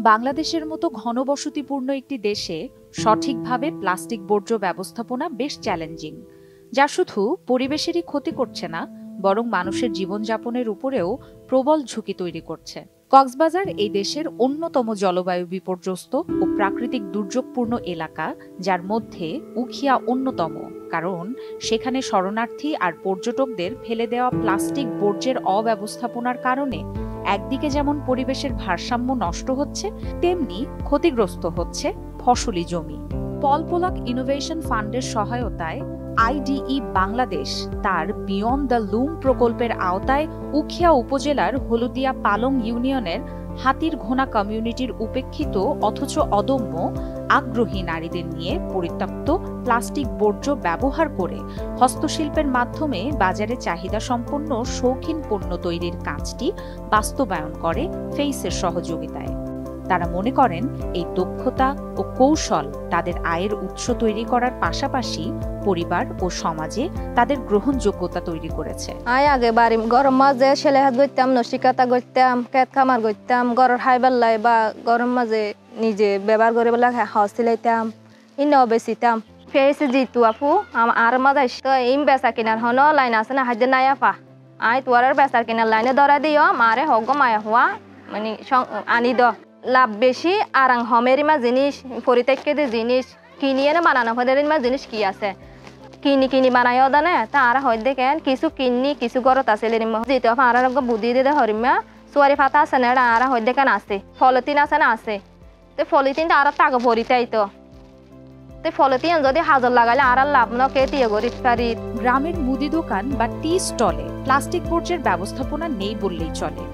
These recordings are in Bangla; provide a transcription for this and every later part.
বাংলাদেশের মতো ঘনবসতিপূর্ণ একটি দেশে সঠিকভাবে প্লাস্টিক বর্জ্য ব্যবস্থাপনা বেশ চ্যালেঞ্জিং, যা শুধু পরিবেশেরই ক্ষতি করছে না, বরং মানুষের জীবনযাপনের উপরেও প্রবল ঝুঁকি তৈরি করছে। কক্সবাজার এই দেশের অন্যতম জলবায়ু বিপর্যস্ত ও প্রাকৃতিক দুর্যোগপূর্ণ এলাকা, যার মধ্যে উখিয়া অন্যতম, কারণ সেখানে শরণার্থী আর পর্যটকদের ফেলে দেওয়া প্লাস্টিক বর্জ্যের অব্যবস্থাপনার কারণে একদিকে যেমন পরিবেশের ভারসাম্য নষ্ট হচ্ছে, তেমনি ক্ষতিগ্রস্ত হচ্ছে ফসলি জমি। পল পোলক ইনোভেশন ফান্ডের সহায়তায় আইডিই বাংলাদেশ তার বিয়ন্ড দ্য লুম প্রকল্পের আওতায় উখিয়া উপজেলার হলুদিয়া পালং ইউনিয়নের হাতিরঘোনা কমিউনিটির উপেক্ষিত অথচ অদম্য আগ্রহী নারীদের নিয়ে পরিত্যক্ত প্লাস্টিক বর্জ্য ব্যবহার করে হস্তশিল্পের মাধ্যমে বাজারে চাহিদা সম্পন্ন শৌখিন পণ্য তৈরির কাজটি বাস্তবায়ন করে ফেইসের সহযোগিতায়। তারা মনে করেন এই দক্ষতা ও কৌশল তাদের আয়ের উৎস তৈরি করার পাশাপাশি পরিবার ও সমাজে তাদের গ্রহণযোগ্যতা তৈরি করেছে। আগে বাড়ি গরম মাঝে ছেলে হাত গইতাম, নসিকাতা গইতাম, কেত খামার গইতাম, গরর হাইবার লাই বা গরম মাঝে নিজে ব্যবহার করে বলে হাউস সিলাইতাম, ইন্নাও বেচিতাম। ফেয়েছে জিতু আপু আর মাঝে তো ইম বেচা কিনার হনো লাইন আছে না হাজে নাই আপা আই তোয়ার বেচার কিনার লাইনে ধরা দিও মারে হগ মায়া হওয়া মানে আনি দ লাভ বেশি আর হমেরিমা জিনিস পরিত্যাগকে যে জিনিস কিনিয়ে না বানানো হদেরিমা জিনিস কি আছে কিনি বানাইও দানে তা আর হয় দেখেন কিছু কিনি কিছু গরত আছে লেরিমা যেতে আর বুদ্ধি দিতে হরিমা সোয়ারি ফাতা আছে না আর হয় দেখেন আছে ফলতিন আছে না আছে তো ফলিতিনটা আর টাকা ভরিতেই তো ফলতিন যদি হাজার লাগালে আর লাভ ন কে দিয়ে গরিব পারি। গ্রামের মুদি দোকান বা টি স্টলে প্লাস্টিক বর্জ্যের ব্যবস্থাপনা নেই বললেই চলে।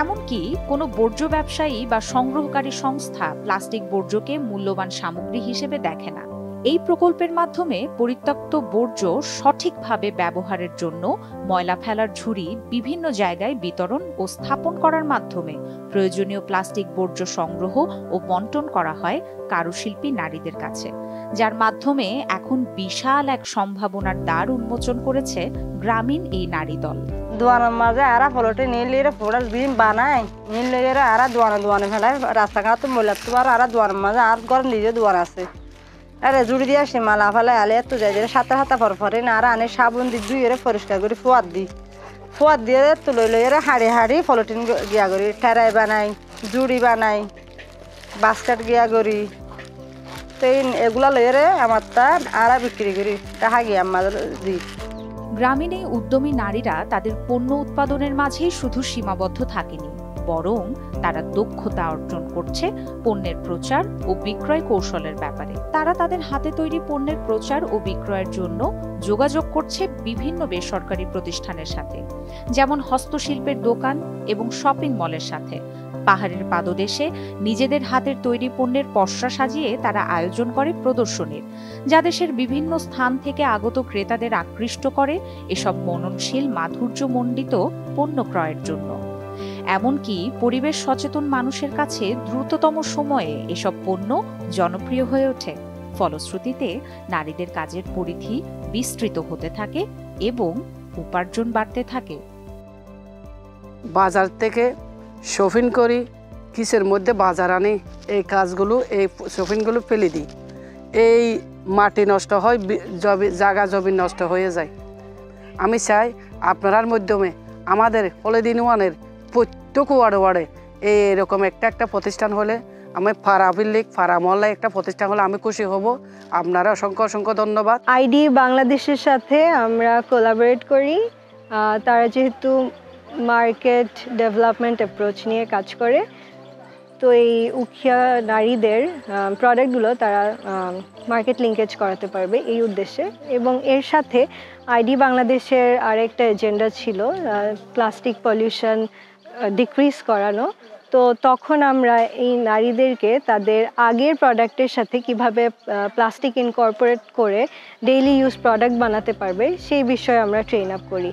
এমনকি কোনো বর্জ্য ব্যবসায়ী বা সংগ্রহকারী সংস্থা প্লাস্টিক বর্জ্যকে মূল্যবান সামগ্রী হিসেবে দেখে না। এই প্রকল্পের মাধ্যমে পরিত্যক্ত বর্জ্য সঠিকভাবে ব্যবহারের জন্য ময়লা ফেলার ঝুড়ি বিভিন্ন জায়গায় বিতরণ ও স্থাপন করার মাধ্যমে প্রয়োজনীয় প্লাস্টিক বর্জ্য সংগ্রহ ও বন্টন করা হয় কারুশিল্পী নারীদের কাছে, যার মাধ্যমে এখন বিশাল এক সম্ভাবনার দ্বার উন্মোচন করেছে গ্রামীণ এই নারী দল। দোয়ানের মাঝে আরা ফলটে নীলের ফোড়া বিম বানায় নীলের আরা দোয়ানে ফেলায় রাস্তাঘাট মহিলা তো আর দোয়ানের মাঝে আর ঘর নিজে দোয়ান আছে আরে জুড়ি দিয়ে আসে মালা ফেলায় আলে এত যায় সাতা হাতা ফরফরে না আর আনে সাবুন দি দুই পরিষ্কার করে ফোয়াদ দিয়ে তুলে লইরে হাড়ি ফলটিন গিয়া করি ঠেরাই বানাই জুড়ি বানাই বাস্কেট গিয়া করি তো এগুলা লইরে আমার তা আরা বিক্রি করি টাকা গিয়া আমাদের দিই। গ্রামীণ এই উদ্যমী নারীরা তাদের পণ্য উৎপাদনের মাঝেই শুধু সীমাবদ্ধ থাকেনি, বরং তারা দক্ষতা অর্জন করছে পণ্যের প্রচার ও বিক্রয় কৌশলের ব্যাপারে। তারা তাদের হাতে তৈরি পণ্যের প্রচার ও বিক্রয়ের জন্য যোগাযোগ করছে বিভিন্ন বেসরকারি প্রতিষ্ঠানের সাথে, যেমন হস্তশিল্পের দোকান এবং শপিং মলের সাথে। পাহাড়ের পাদদেশে নিজেদের হাতের তৈরি পণ্যের পসরা সাজিয়ে তারা আয়োজন করে প্রদর্শনীর, যা দেশের বিভিন্ন স্থান থেকে আগত ক্রেতাদের আকৃষ্ট করে এসব মননশীল মাধুর্যমণ্ডিত পণ্য ক্রয়ের জন্য। এমনকি পরিবেশ সচেতন মানুষের কাছে দ্রুততম সময়ে এসব পণ্য জনপ্রিয় হয়ে ওঠে। ফলশ্রুতিতে নারীদের কাজের পরিধি বিস্তৃত হতে থাকে এবং উপার্জন বাড়তে থাকে। বাজার থেকে শপিং করি, কিসের মধ্যে বাজার আনি, এই কাজগুলো এই শপিংগুলো ফেলে দিই। এই মাটি নষ্ট হয়, জায়গা জমি নষ্ট হয়ে যায়। আমি চাই আপনার মাধ্যমে আমাদের হলদিন ওয়ানের প্রত্যেক ওয়ার্ডে এইরকম একটা প্রতিষ্ঠান হলে আমি ফারা বিল্লিক ফারা মহল্লায় একটা প্রতিষ্ঠান হলে আমি খুশি হব। আপনারা অসংখ্য ধন্যবাদ। আইডি বাংলাদেশের সাথে আমরা কোলাবোরেট করি। তারা যেহেতু মার্কেট ডেভেলপমেন্ট অ্যাপ্রোচ নিয়ে কাজ করে, তো এই উখিয়া নারীদের প্রোডাক্টগুলো তারা মার্কেট লিঙ্কেজ করাতে পারবে এই উদ্দেশ্যে। এবং এর সাথে আইডি বাংলাদেশের আরেকটা এজেন্ডা ছিল প্লাস্টিক পলিউশন ডিক্রিজ করানো। তো তখন আমরা এই নারীদেরকে তাদের আগের প্রোডাক্টের সাথে কিভাবে প্লাস্টিক ইনকর্পোরেট করে ডেইলি ইউজ প্রোডাক্ট বানাতে পারবে সেই বিষয়ে আমরা ট্রেন আপ করি।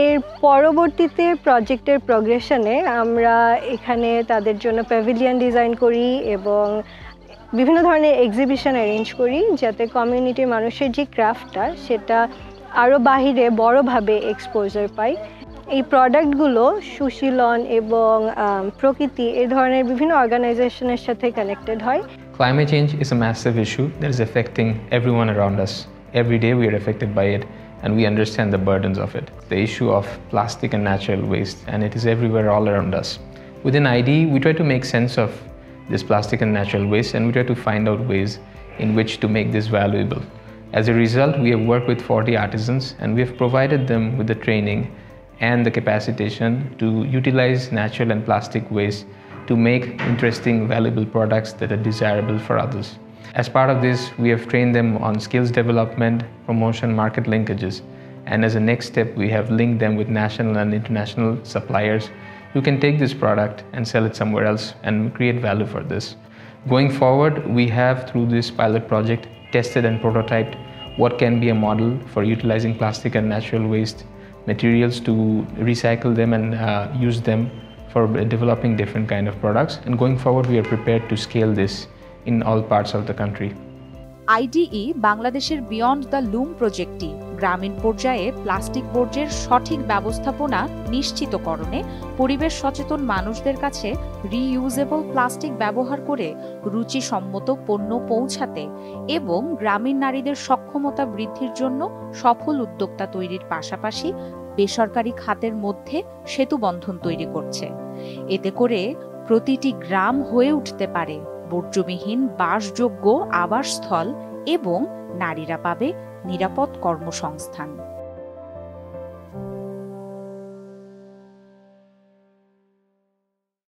এর পরবর্তীতে প্রজেক্টের প্রোগ্রেশনে আমরা এখানে তাদের জন্য প্যাভিলিয়ন ডিজাইন করি এবং বিভিন্ন ধরনের এক্সিবিশন অ্যারেঞ্জ করি, যাতে কমিউনিটির মানুষের যে ক্রাফটটা সেটা আরও বাহিরে বড়োভাবে এক্সপোজার পায়। এই প্রোডাক্টগুলো সুশীলন এবং প্রকৃতি এই ধরনের বিভিন্ন অর্গানাইজেশনের সাথে কানেক্টেড হয়। Climate change is a massive issue that is affecting everyone around us. Every day we are affected by it and we understand the burdens of it. The issue of plastic and natural waste, and it is everywhere all around us. Within ID, we try to make sense of this plastic and natural waste, and we try to find out ways in which to make this valuable. As a result, we have worked with 40 artisans and we have provided them with the training and the capacitation to utilize natural and plastic waste to make interesting, valuable products that are desirable for others. As part of this, we have trained them on skills development, promotion, market linkages, and as a next step, we have linked them with national and international suppliers who can take this product and sell it somewhere else and create value for this. Going forward, we have, through this pilot project, tested and prototyped what can be a model for utilizing plastic and natural waste materials to recycle them and use them for developing different kind of products. And going forward, we are prepared to scale this in all parts of the country. IDE বাংলাদেশের বিয়ন্ড দ্য লুম প্রজেক্টটি গ্রামীণ পর্যায়ে প্লাস্টিক বর্জ্যের সঠিক ব্যবস্থাপনা নিশ্চিতকরণে পরিবেশ সচেতন মানুষদের কাছে রিইউজেবল প্লাস্টিক ব্যবহার করে রুচিসম্মত পণ্য পৌঁছাতে এবং গ্রামীণ নারীদের সক্ষমতা বৃদ্ধির জন্য সফল উদ্যোক্তা তৈরির পাশাপাশি বেসরকারি খাতের মধ্যে সেতুবন্ধন তৈরি করছে। এতে করে প্রতিটি গ্রাম হয়ে উঠতে পারে বর্জ্যবিহীন বাসযোগ্য আবাসস্থল এবং নারীরা পাবে নিরাপদ কর্মসংস্থান।